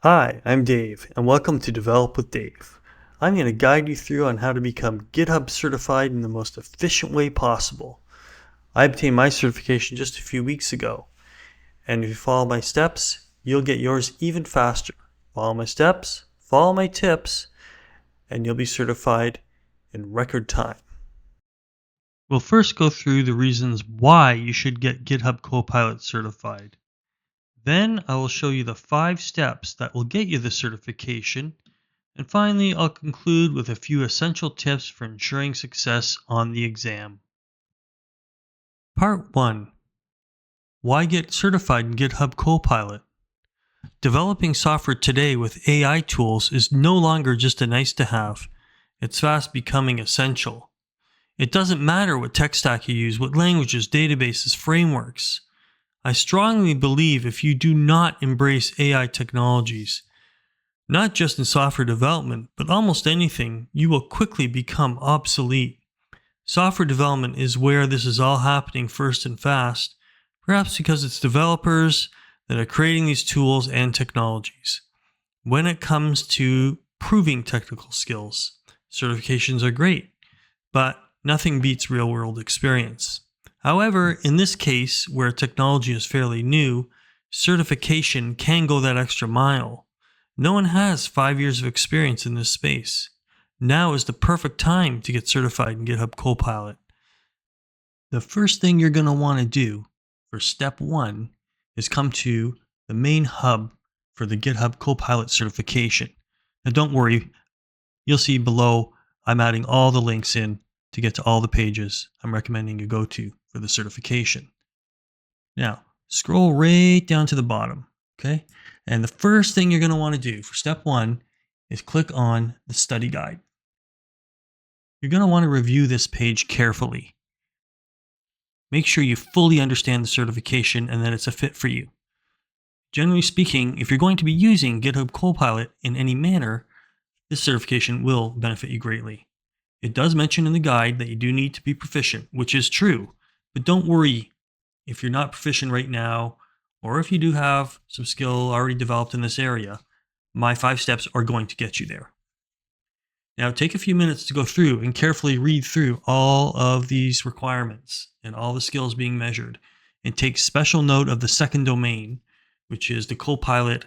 Hi, I'm Dave, and welcome to Develop with Dave. I'm going to guide you through on how to become GitHub certified in the most efficient way possible. I obtained my certification just a few weeks ago, and if you follow my steps, you'll get yours even faster. Follow my steps, follow my tips, and you'll be certified in record time. We'll first go through the reasons why you should get GitHub Copilot certified. Then I will show you the 5 steps that will get you the certification. And finally, I'll conclude with a few essential tips for ensuring success on the exam. Part 1. Why get certified in GitHub Copilot? Developing software today with AI tools is no longer just a nice to have. It's fast becoming essential. It doesn't matter what tech stack you use, what languages, databases, frameworks. I strongly believe if you do not embrace AI technologies, not just in software development, but almost anything, you will quickly become obsolete. Software development is where this is all happening first and fast, perhaps because it's developers that are creating these tools and technologies. When it comes to proving technical skills, certifications are great, but nothing beats real-world experience. However, in this case, where technology is fairly new, certification can go that extra mile. No one has 5 years of experience in this space. Now is the perfect time to get certified in GitHub Copilot. The first thing you're going to want to do for step 1 is come to the main hub for the GitHub Copilot certification. Now don't worry, you'll see below I'm adding all the links in to get to all the pages I'm recommending you go to for the certification. Now, scroll right down to the bottom, okay? And the first thing you're going to want to do for step 1 is click on the study guide. You're going to want to review this page carefully. Make sure you fully understand the certification and that it's a fit for you. Generally speaking, if you're going to be using GitHub Copilot in any manner, this certification will benefit you greatly. It does mention in the guide that you do need to be proficient, which is true, but don't worry if you're not proficient right now, or if you do have some skill already developed in this area. My 5 steps are going to get you there. Now take a few minutes to go through and carefully read through all of these requirements and all the skills being measured, and take special note of the second domain, which is the Copilot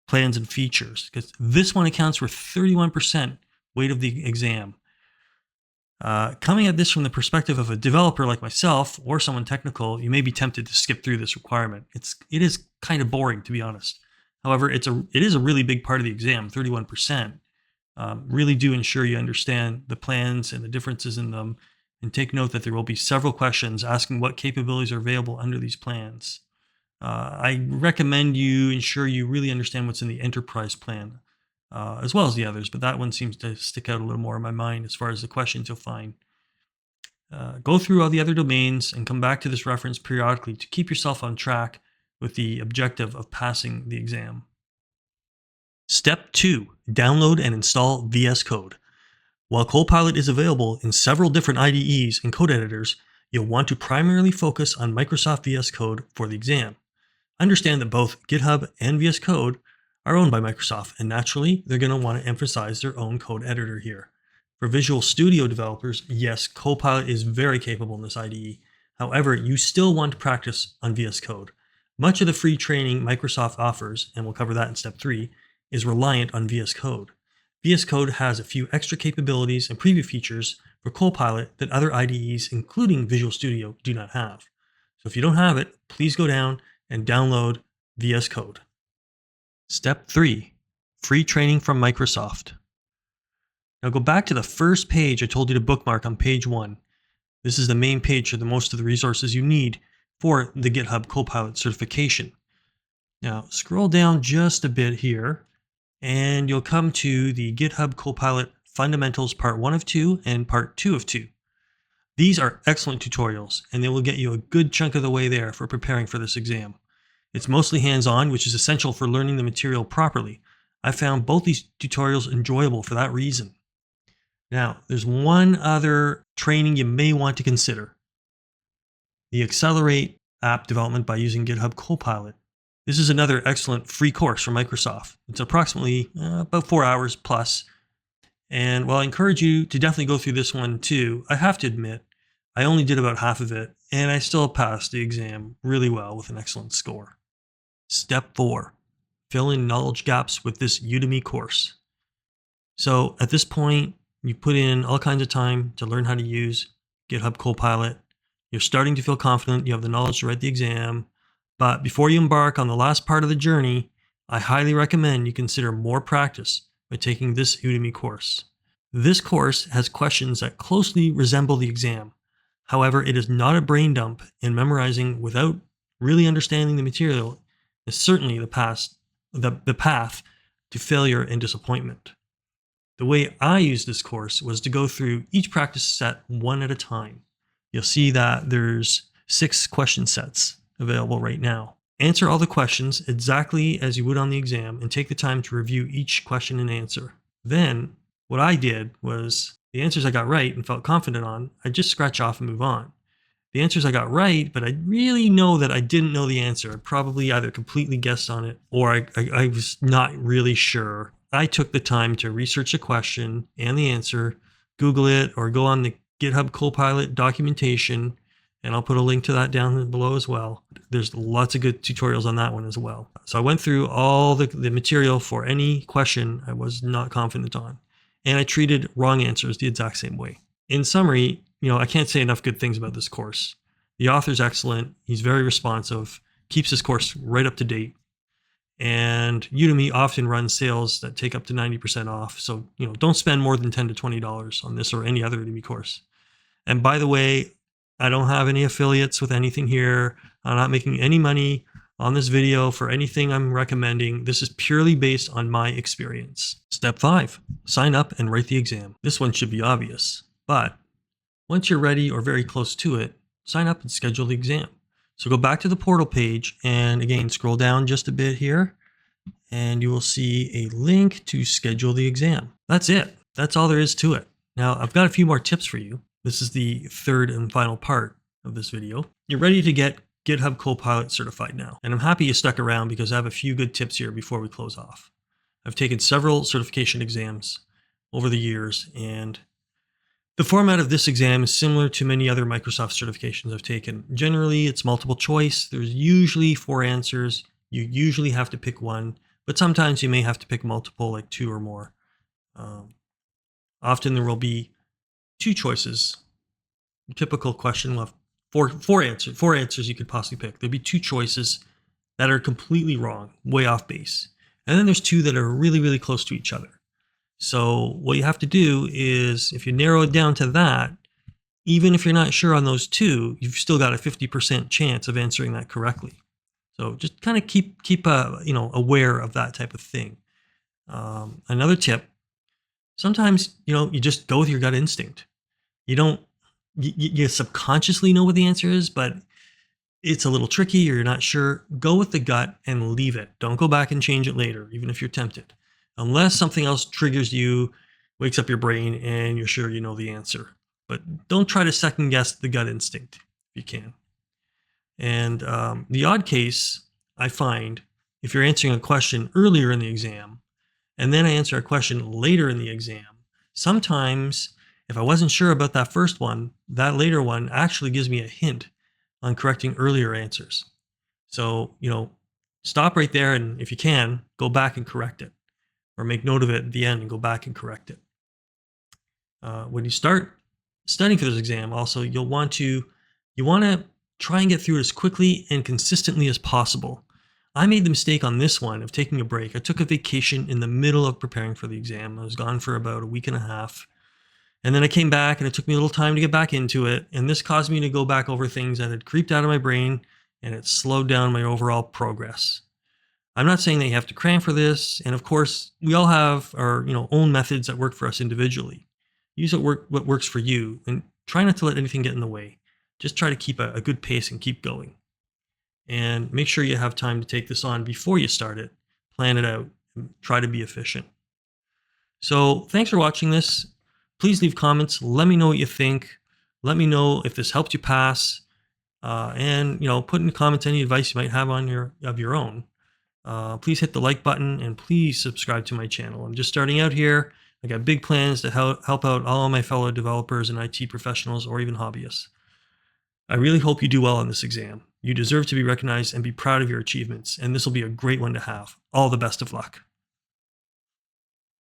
plans and features, because this one accounts for 31% weight of the exam. Coming at this from the perspective of a developer like myself or someone technical, you may be tempted to skip through this requirement. It is kind of boring, to be honest. However, it is a really big part of the exam, 31%. Really do ensure you understand the plans and the differences in them, and take note that there will be several questions asking what capabilities are available under these plans. I recommend you ensure you really understand what's in the enterprise plan, as well as the others, but that one seems to stick out a little more in my mind as far as the questions you'll find. Go through all the other domains and come back to this reference periodically to keep yourself on track with the objective of passing the exam. Step 2, download and install VS Code. While Copilot is available in several different IDEs and code editors, you'll want to primarily focus on Microsoft VS Code for the exam. Understand that both GitHub and VS Code are owned by Microsoft, and naturally, they're going to want to emphasize their own code editor here. For Visual Studio developers, yes, Copilot is very capable in this IDE. However, you still want to practice on VS Code. Much of the free training Microsoft offers, and we'll cover that in step 3, is reliant on VS Code. VS Code has a few extra capabilities and preview features for Copilot that other IDEs, including Visual Studio, do not have. So if you don't have it, please go down and download VS Code. Step 3, free training from Microsoft. Now go back to the first page I told you to bookmark on page 1. This is the main page for most of the resources you need for the GitHub Copilot certification. Now scroll down just a bit here, and you'll come to the GitHub Copilot Fundamentals Part 1 of 2 and Part 2 of 2. These are excellent tutorials, and they will get you a good chunk of the way there for preparing for this exam. It's mostly hands-on, which is essential for learning the material properly. I found both these tutorials enjoyable for that reason. Now, there's one other training you may want to consider. The Accelerate app development by using GitHub Copilot. This is another excellent free course from Microsoft. It's approximately about 4 hours plus. And while I encourage you to definitely go through this one too, I have to admit, I only did about half of it, and I still passed the exam really well with an excellent score. Step 4, fill in knowledge gaps with this Udemy course. So at this point, you put in all kinds of time to learn how to use GitHub Copilot. You're starting to feel confident, you have the knowledge to write the exam. But before you embark on the last part of the journey, I highly recommend you consider more practice by taking this Udemy course. This course has questions that closely resemble the exam. However, it is not a brain dump, and memorizing without really understanding the material is certainly the path to failure and disappointment. The way I used this course was to go through each practice set one at a time. You'll see that there's 6 question sets available right now. Answer all the questions exactly as you would on the exam and take the time to review each question and answer. Then, what I did was the answers I got right and felt confident on, I just scratch off and move on. The answers I got right, but I really know that I didn't know the answer. I probably either completely guessed on it or I was not really sure. I took the time to research the question and the answer, Google it, or go on the GitHub Copilot documentation, and I'll put a link to that down below as well. There's lots of good tutorials on that one as well. So I went through all the material for any question I was not confident on, and I treated wrong answers the exact same way. In summary, I can't say enough good things about this course. The author's excellent. He's very responsive, keeps his course right up to date. And Udemy often runs sales that take up to 90% off. So, don't spend more than $10 to $20 on this or any other Udemy course. And by the way, I don't have any affiliates with anything here. I'm not making any money on this video for anything I'm recommending. This is purely based on my experience. Step 5, sign up and write the exam. This one should be obvious, but once you're ready or very close to it, sign up and schedule the exam. So go back to the portal page and again, scroll down just a bit here and you will see a link to schedule the exam. That's it. That's all there is to it. Now, I've got a few more tips for you. This is the third and final part of this video. You're ready to get GitHub Copilot certified now. And I'm happy you stuck around because I have a few good tips here before we close off. I've taken several certification exams over the years, and the format of this exam is similar to many other Microsoft certifications I've taken. Generally, it's multiple choice. There's usually 4 answers. You usually have to pick one, but sometimes you may have to pick multiple, like 2 or more. Often there will be 2 choices. A typical question will have four answers you could possibly pick. There'd be 2 choices that are completely wrong, way off base. And then there's 2 that are really, really close to each other. So what you have to do is, if you narrow it down to that, even if you're not sure on those 2, you've still got a 50% chance of answering that correctly. So just kind of keep aware of that type of thing. Another tip, sometimes, you just go with your gut instinct. You subconsciously know what the answer is, but it's a little tricky or you're not sure. Go with the gut and leave it. Don't go back and change it later, even if you're tempted. Unless something else triggers you, wakes up your brain, and you're sure you know the answer. But don't try to second guess the gut instinct if you can. And the odd case, I find, if you're answering a question earlier in the exam, and then I answer a question later in the exam, sometimes if I wasn't sure about that first one, that later one actually gives me a hint on correcting earlier answers. So, stop right there, and if you can, go back and correct it. Or make note of it at the end and go back and correct it. When you start studying for this exam, also, you want to try and get through it as quickly and consistently as possible. I made the mistake on this one of taking a break. I took a vacation in the middle of preparing for the exam. I was gone for about a week and a half. And then I came back and it took me a little time to get back into it. And this caused me to go back over things that had creeped out of my brain, and it slowed down my overall progress. I'm not saying that you have to cram for this. And of course, we all have our own methods that work for us individually. Use what works for you and try not to let anything get in the way. Just try to keep a good pace and keep going. And make sure you have time to take this on before you start it. Plan it out and try to be efficient. So thanks for watching this. Please leave comments. Let me know what you think. Let me know if this helped you pass. And put in comments any advice you might have of your own. Please hit the like button and please subscribe to my channel. I'm just starting out here. I got big plans to help out all of my fellow developers and IT professionals or even hobbyists. I really hope you do well on this exam. You deserve to be recognized and be proud of your achievements, and this will be a great one to have. All the best of luck.